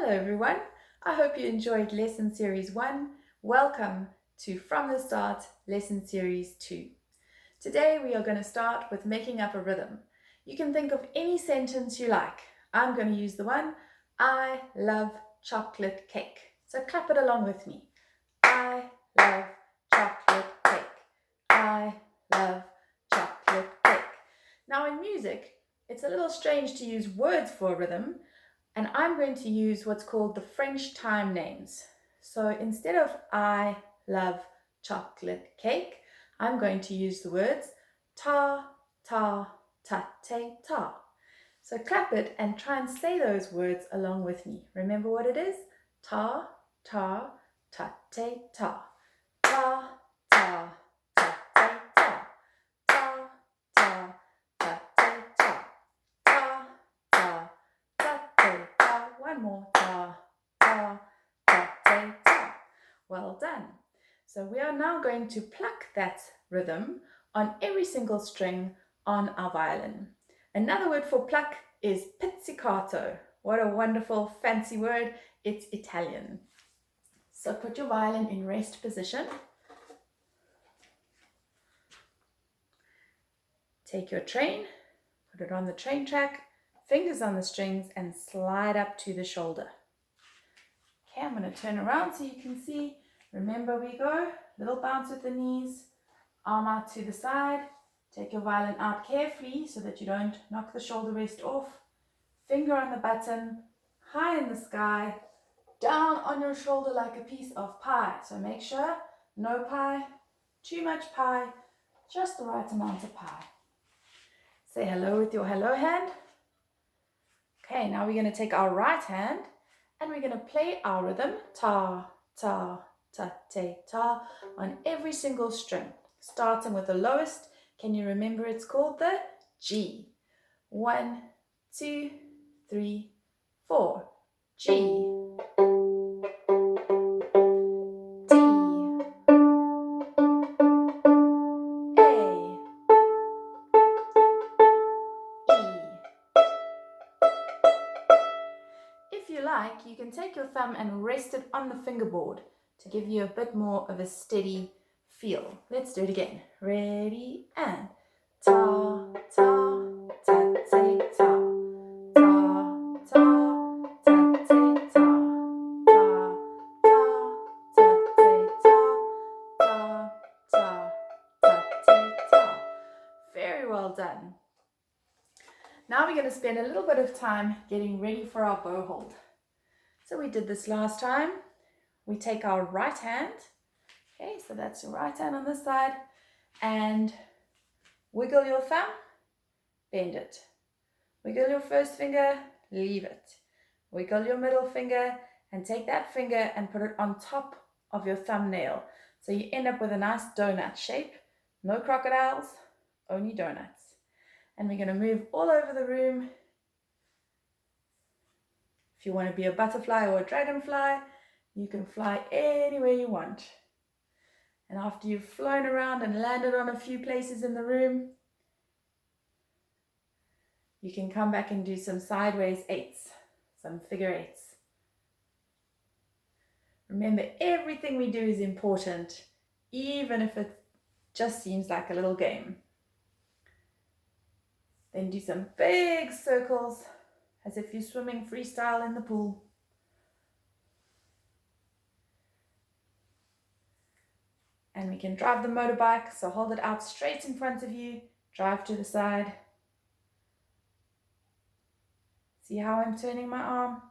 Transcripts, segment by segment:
Hello everyone, I hope you enjoyed lesson series 1. Welcome to From the Start lesson series 2. Today we are going to start with making up a rhythm. You can think of any sentence you like. I'm going to use the one, I love chocolate cake. So clap it along with me. I love chocolate cake. I love chocolate cake. Now in music, it's a little strange to use words for a rhythm, and I'm going to use what's called the French time names. So instead of I love chocolate cake, I'm going to use the words ta, ta, ta, te, ta. So clap it and try and say those words along with me. Remember what it is? Ta, ta, ta, te, ta. Ta, ta, ta, te, ta. Ta, ta, ta, te, ta. Ta, ta, ta, te, ta. One more. Ta, ta, ta, te, ta. Well done. So we are now going to pluck that rhythm on every single string on our violin. Another word for pluck is pizzicato. What a wonderful fancy word. It's Italian. So put your violin in rest position. Take your train, put it on the train track, fingers on the strings, and slide up to the shoulder. Okay, I'm going to turn around so you can see. Remember, we go, little bounce with the knees, arm out to the side. Take your violin out carefully so that you don't knock the shoulder rest off. Finger on the button, high in the sky, down on your shoulder like a piece of pie. So make sure, no pie, too much pie, just the right amount of pie. Say hello with your hello hand. Okay, now we're going to take our right hand and we're going to play our rhythm, ta, ta, ta, te, ta, on every single string. Starting with the lowest, can you remember it's called the G? 1, 2, 3, 4. G, D, A, E. If you like, you can take your thumb and rest it on the fingerboard to give you a bit more of a steady feel. Let's do it again. Ready and ta, ta, ta, te, ta. Ta, ta, ta, te, ta. Ta, ta, ta, te, ta. Ta, ta, ta, te, ta. Very well done. Now we're going to spend a little bit of time getting ready for our bow hold. So we did this last time. We take our right hand, okay, so that's your right hand on this side, and wiggle your thumb, bend it. Wiggle your first finger, leave it. Wiggle your middle finger and take that finger and put it on top of your thumbnail. So you end up with a nice donut shape. No crocodiles, only donuts. And we're going to move all over the room. If you want to be a butterfly or a dragonfly, you can fly anywhere you want. And after you've flown around and landed on a few places in the room, you can come back and do some sideways eights, some figure eights. Remember, everything we do is important, even if it just seems like a little game. Then do some big circles as if you're swimming freestyle in the pool. And we can drive the motorbike, so hold it out straight in front of you, drive to the side. See how I'm turning my arm?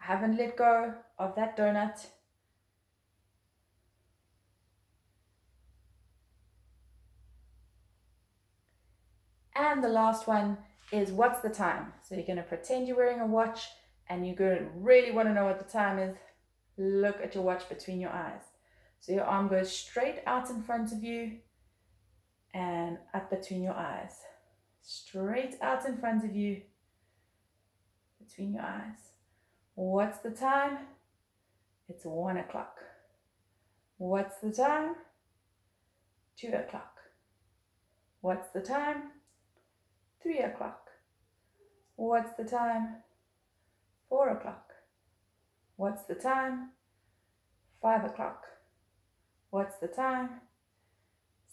I haven't let go of that donut. And the last one is what's the time? So you're going to pretend you're wearing a watch and you're going to really want to know what the time is. Look at your watch between your eyes. So your arm goes straight out in front of you and up between your eyes. Straight out in front of you, between your eyes. What's the time? It's 1 o'clock. What's the time? 2 o'clock. What's the time? 3 o'clock. What's the time? 4 o'clock. What's the time? 5 o'clock. What's the time?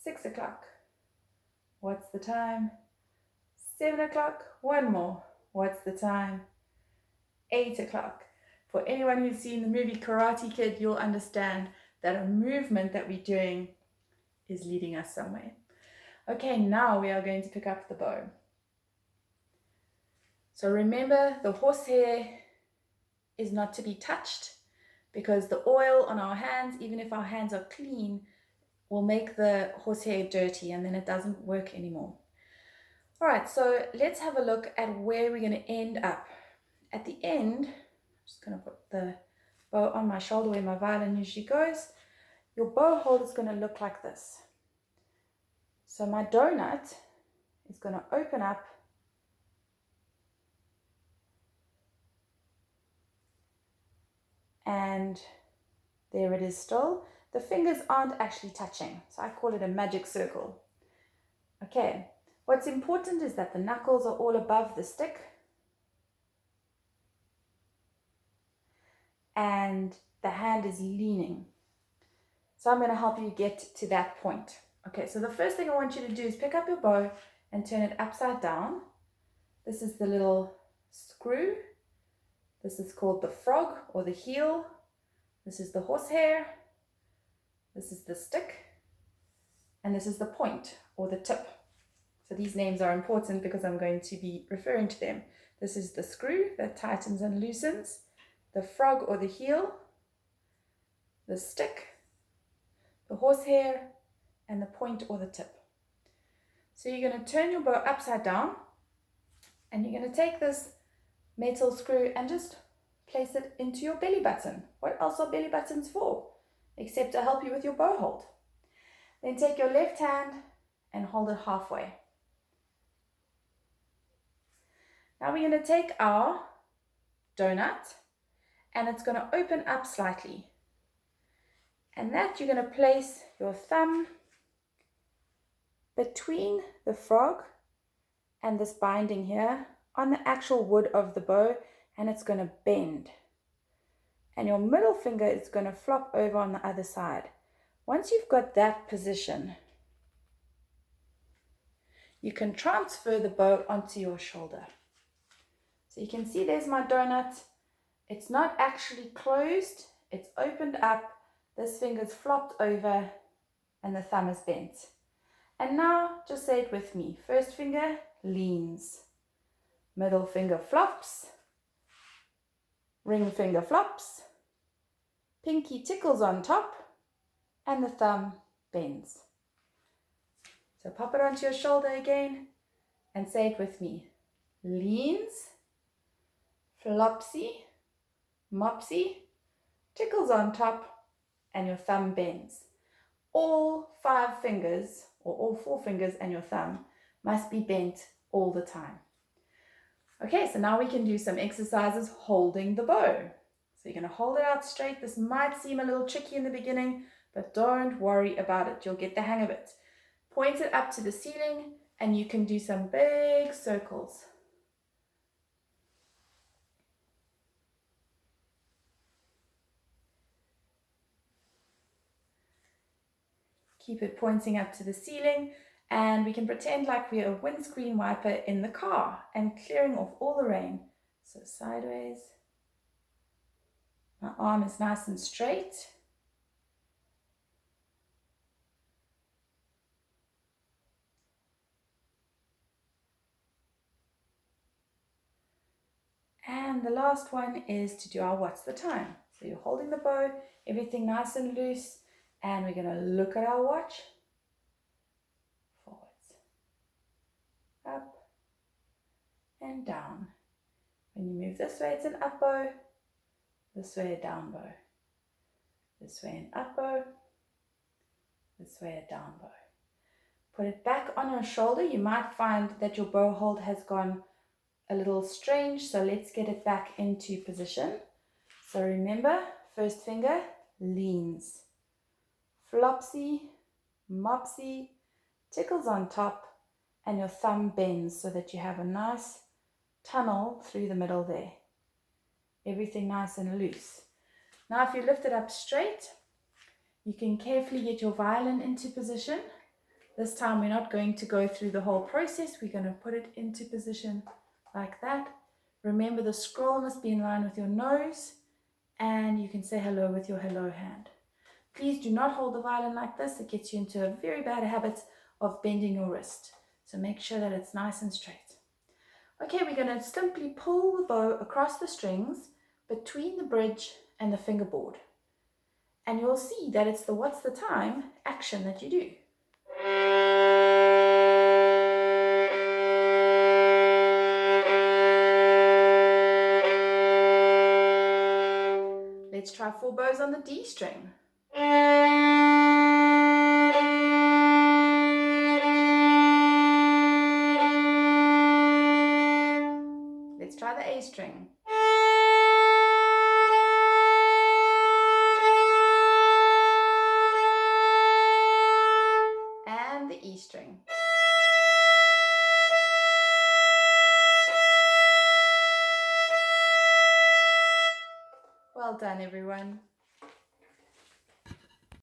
6 o'clock. What's the time? 7 o'clock. One more. What's the time? 8 o'clock. For anyone who's seen the movie Karate Kid, you'll understand that a movement that we're doing is leading us somewhere. Okay, now we are going to pick up the bow. So remember, the horsehair is not to be touched because the oil on our hands, even if our hands are clean, will make the horsehair dirty and then it doesn't work anymore. All right, so let's have a look at where we're going to end up. At the end, I'm just going to put the bow on my shoulder where my violin usually goes. Your bow hold is going to look like this. So my donut is going to open up and there it is still. The fingers aren't actually touching, so I call it a magic circle. Okay, what's important is that the knuckles are all above the stick and the hand is leaning. So I'm going to help you get to that point. Okay, so the first thing I want you to do is pick up your bow and turn it upside down. This is the little screw. This is called the frog or the heel. This is the horsehair. This is the stick. And this is the point or the tip. So these names are important because I'm going to be referring to them. This is the screw that tightens and loosens, the frog or the heel, the stick, the horsehair, and the point or the tip. So you're going to turn your bow upside down and you're going to take this metal screw and just place it into your belly button. What else are belly buttons for? Except to help you with your bow hold. Then take your left hand and hold it halfway. Now we're going to take our donut and it's going to open up slightly. And that you're going to place your thumb between the frog and this binding here on the actual wood of the bow, and it's going to bend. And your middle finger is going to flop over on the other side. Once you've got that position, you can transfer the bow onto your shoulder. So you can see there's my donut. It's not actually closed, it's opened up, this finger's flopped over, and the thumb is bent. And now, just say it with me. First finger leans, middle finger flops, ring finger flops, pinky tickles on top, and the thumb bends. So pop it onto your shoulder again and say it with me. Leans, flopsy, mopsy, tickles on top, and your thumb bends. All 5 fingers, or all 4 fingers and your thumb, must be bent all the time. Okay, so now we can do some exercises holding the bow. So you're going to hold it out straight. This might seem a little tricky in the beginning, but don't worry about it. You'll get the hang of it. Point it up to the ceiling and you can do some big circles. Keep it pointing up to the ceiling, and we can pretend like we're a windscreen wiper in the car and clearing off all the rain. So sideways. My arm is nice and straight. And the last one is to do our what's the time. So you're holding the bow, everything nice and loose, and we're going to look at our watch. Forwards, up, and down. When you move this way, it's an up bow. This way, a down bow. This way, an up bow. This way, a down bow. Put it back on your shoulder. You might find that your bow hold has gone a little strange, so let's get it back into position. So remember, first finger leans. Flopsy, mopsy, tickles on top, and your thumb bends so that you have a nice tunnel through the middle there. Everything nice and loose. Now if you lift it up straight, you can carefully get your violin into position. This time we're not going to go through the whole process. We're going to put it into position like that. Remember, the scroll must be in line with your nose, and you can say hello with your hello hand. Please do not hold the violin like this. It gets you into a very bad habit of bending your wrist. So make sure that it's nice and straight. Okay, we're going to simply pull the bow across the strings between the bridge and the fingerboard. And you'll see that it's the what's the time action that you do. Let's try 4 bows on the D string. Let's try the A string. And the E string. Well done, everyone.